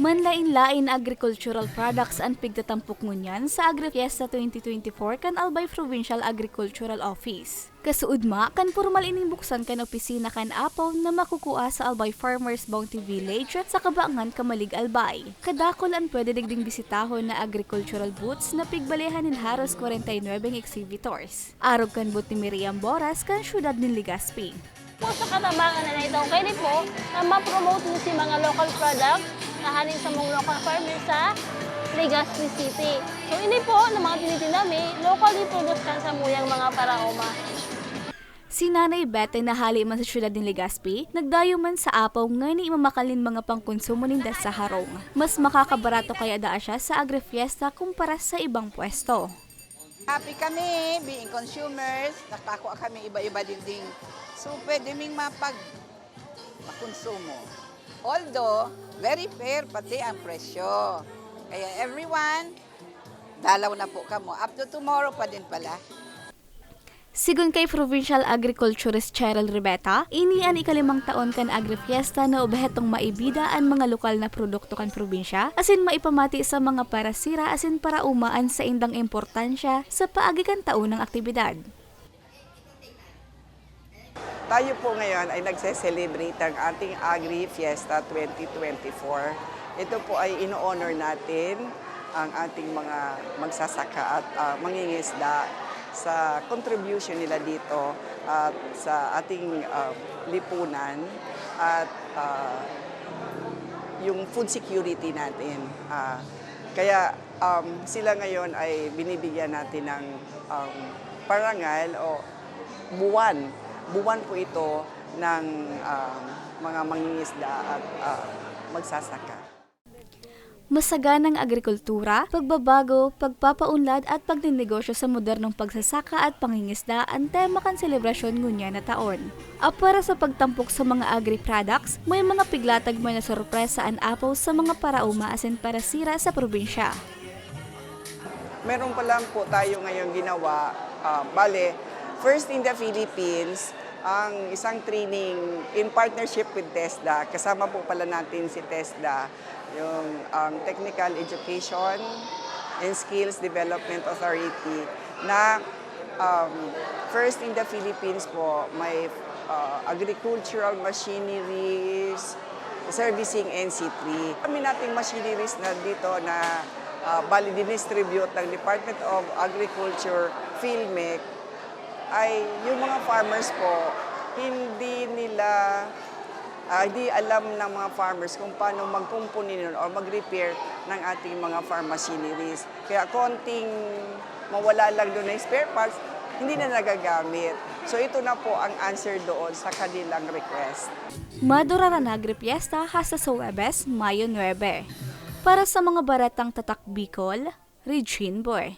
Manlain-lain agricultural products ang pigtatampok ngunyan sa Agri-Fiesta 2024 kan Albay Provincial Agricultural Office. Kasuudma kan formal inimbuksan kan opisina kan apaw na makukuha sa Albay Farmers Bounty Village at sa Kabaangan Kamalig Albay. Kadakol ang pwede digding bisitahon na agricultural booths na pigbalehan ng haros 49 exhibitors. Arog kan boot ni Miriam Boras kan syudad ng Legazpi. Sa katabangan na ito, kaya po na ma-promote mo si mga local products na halin sa mga local farmers sa Legazpi City. So ini po na mga tinitinda may locally produced kan sa muyang mga paraoma. Si Nanay Bete na hali man sa syudad ng Legazpi, nagdayo man sa apaw nga ni imamakalin mga pangkonsumo ninda sa harong. Mas makakabarato kaya daa siya sa Agri-Fiesta kumpara sa ibang pwesto. Happy kami, being consumers, nakakuha kami iba-iba ding. So pwede ming makonsumo. Although, very fair pati ang presyo. Kaya everyone, dalaw na po kamo. Up to tomorrow pa din pala. Sigun kay Provincial Agriculturist Cheryl Ribeta, ini ang ikalimang taon kan Agri-Fiesta na obehetong maibida ang mga lokal na produkto kan probinsya, asin maipamati sa mga parasira asin para umaan sa indang importansya sa paagi kan taon ng aktibidad. Tayo po ngayon ay nagse-celebrate ang ating Agri-Fiesta 2024. Ito po ay ino-honor natin ang ating mga magsasaka at mangingisda sa contribution nila dito at sa ating lipunan at yung food security natin. Kaya sila ngayon ay binibigyan natin ng parangal o buwan po ito ng mga mangingisda at magsasaka. Masaganang agrikultura, pagbabago, pagpapaunlad at pagninegosyo sa modernong pagsasaka at pangingisda ang tema kan selebrasyon ngunya na taon. Para sa pagtampok sa mga agri-products, may mga piglatag man na sorpresa ang apaw sa mga parauma asin parasira sa probinsya. Meron pa lang po tayo ngayon ginawa, first in the Philippines, ang isang training in partnership with TESDA. Kasama po pala natin si TESDA, yung Technical Education and Skills Development Authority na first in the Philippines po may agricultural machineries, servicing NC3. Kami nating machineries na dito na bali dinistribute ng Department of Agriculture, PhilMec, ay yung mga farmers po, hindi alam ng mga farmers kung paano mag-component or mag-repair ng ating mga farm machineries. Kaya konting mawala lang doon ng spare parts, hindi na nagagamit. So ito na po ang answer doon sa kanilang request. Maduraran Agri-Fiesta hasta sa Webes, Mayo 9. Para sa mga baratang tatak Bicol, Regine Bue.